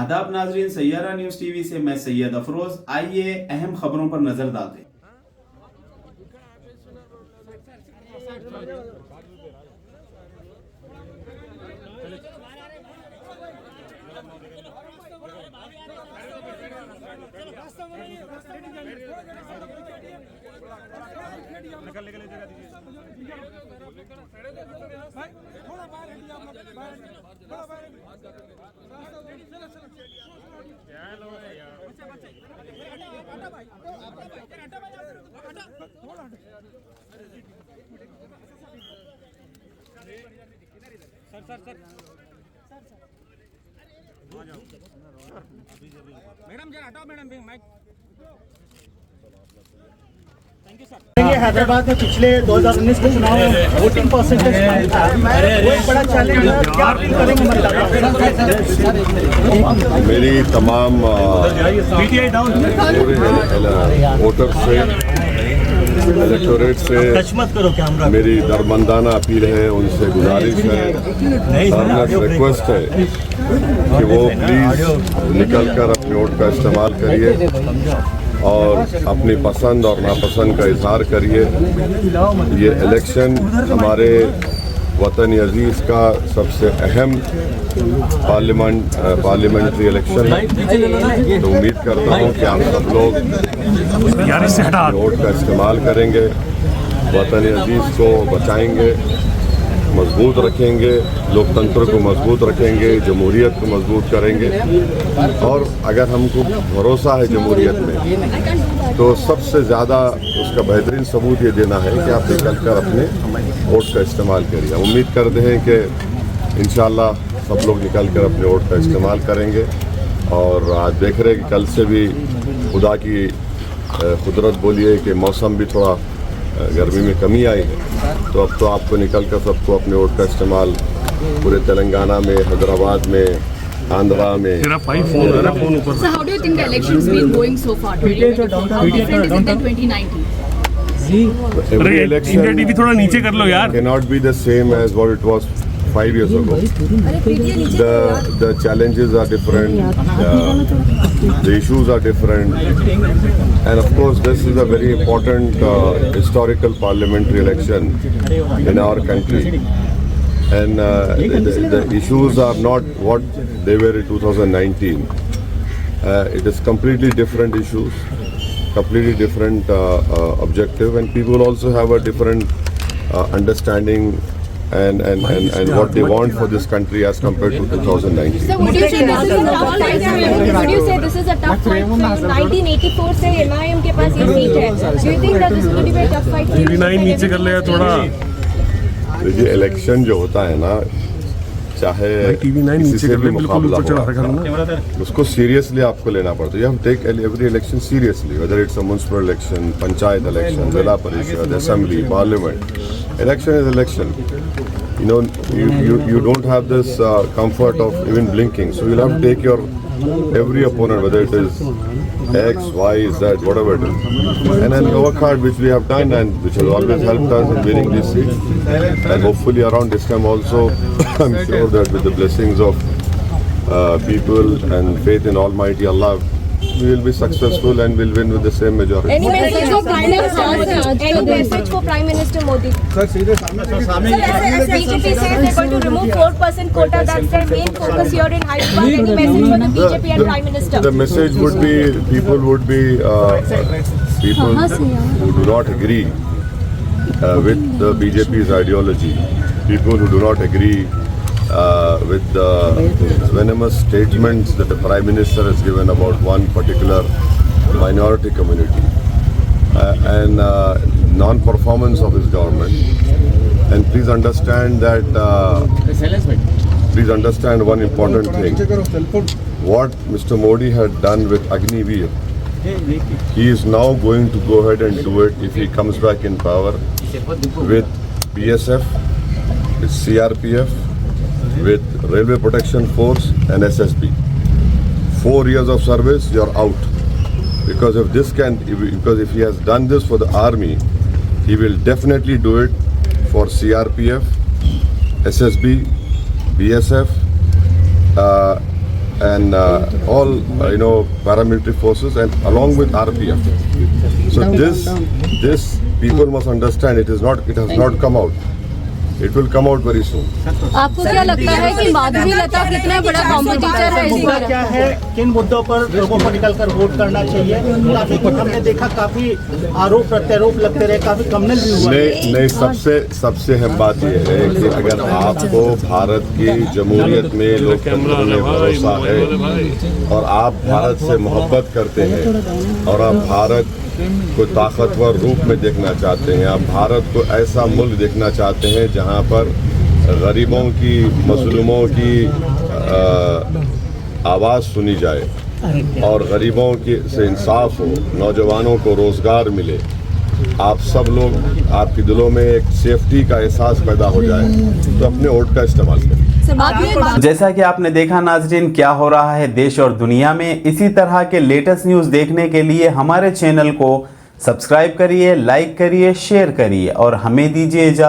आदाब नाजरीन, Saiyaara news TV से मैं सैयद अफरोज। आइए अहम खबरों पर नजर डालते हैं। मैडम जरा हटाओ madam mic. Thank you sir. Hyderabad में पिछले 2019 के चुनाव में वोटिंग परसेंटेज वो एक बड़ा चैलेंज है, क्या अपील करेंगे मतदाताओं? मेरी तमाम वोटर से, इलेक्टोरेट से मेरी दरमंदाना अपील है, उनसे गुजारिश है, रिक्वेस्ट है कि वो प्लीज़ निकल कर अपने वोट का इस्तेमाल करिए और अपनी पसंद और नापसंद का इजहार करिए। ये इलेक्शन हमारे वतन अजीज़ का सबसे अहम पार्लियामेंट्री इलेक्शन है। तो उम्मीद करता हूँ कि आप सब लोग वोट का इस्तेमाल करेंगे, वतन अजीज़ को बचाएंगे, मजबूत रखेंगे, लोकतंत्र को मजबूत रखेंगे, जमहूरियत को मजबूत करेंगे। और अगर हमको भरोसा है जमहूरियत में, तो सबसे ज़्यादा उसका बेहतरीन सबूत ये देना है कि आप निकल कर अपने वोट का इस्तेमाल करिए। हम उम्मीद करते हैं कि इंशाअल्लाह सब लोग निकल कर अपने वोट का इस्तेमाल करेंगे। और आज देख रहे हैं कि कल से भी खुदा की कुदरत बोलिए कि मौसम भी थोड़ा गर्मी में कमी आई है, तो अब तो आपको निकल कर सबको अपने वोट का इस्तेमाल पूरे तेलंगाना में, हैदराबाद में, आंध्रा में। So how do you think the election's been going so far? How different is it than 2019? Every election थोड़ा नीचे कर लो यार। cannot be the same as what it was 5 years ago. The challenges are different, the issues are different, and of course this is a very important historical parliamentary election in our country. And the issues are not what they were in 2019. It is completely different issues, completely different objective, and people also have a different understanding and what they want for this country as compared to 2019. So would you say this is a tough fight for you? Would you say this is a tough fight for you? 1984 से MIM के पास ये seat है. Do you think that this is going to be a tough fight for you? नीचे कर ले थोड़ा। देखिए, election जो होता है ना, चाहे किसी से भी मुकाबला हो, उसको सीरियसली आपको लेना पड़ता है। You have to take every election seriously, whether it's a municipal election, panchayat election, zila parishad, assembly, parliament. Election is election. You know, you don't have this comfort of even blinking. So you'll have to take your every opponent, whether it is X, Y, Z, whatever it is, and then work hard, which we have done and which has always helped us in winning this seat. And hopefully around this time also, I'm sure that with the blessings of people and faith in Almighty Allah, we will be successful and will win with the same majority. Any message for Prime Minister? Any message for Prime Minister Modi? Sir, as BJP says they're going to remove 4% quota. That's their main focus here in Hyderabad. Any message for the BJP and Prime Minister? The message would be people who do not agree with the BJP's ideology, people who do not agree with the venomous statements that the Prime Minister has given about one particular minority community and non-performance of his government. And please understand that, please understand one important thing. What Mr. Modi had done with Agniveer, he is now going to go ahead and do it if he comes back in power with BSF, with CRPF, with Railway Protection Force and SSB. 4 years of service, you're out. Because if he has done this for the army, he will definitely do it for CRPF, SSB, BSF, and all paramilitary forces and along with RPF. So this people must understand it has not come out. It will come out very soon. आपको क्या लगता है कि माधुरी लता कितना बड़ा competitor है इस मुद्दा बार? क्या है, किन मुद्दों पर लोगों को निकलकर वोट करना चाहिए? काफी हमने देखा काफी आरोप प्रत्यारोप लगते रहे, काफी कम्युनल भी हुआ। नहीं, सबसे अहम बात यह है कि अगर आपको भारत की जमहूरियत में लोकतंत्र में भरोसा है और आप भारत से मोहब्बत करते हैं और आप भारत को ताकतवर रूप में देखना चाहते हैं, आप भारत को ऐसा मुल्क देखना चाहते हैं जहां पर गरीबों की, मजलूमों की आवाज़ सुनी जाए और गरीबों की से इंसाफ हो, नौजवानों को रोज़गार मिले, आप सब लोग, आपके दिलों में एक सेफ्टी का एहसास पैदा हो जाए, तो अपने वोट का इस्तेमाल करें। जैसा कि आपने देखा नाजरीन, क्या हो रहा है देश और दुनिया में। इसी तरह के लेटेस्ट न्यूज़ देखने के लिए हमारे चैनल को सब्सक्राइब करिए, लाइक करिए, शेयर करिए और हमें दीजिए इजाज़त।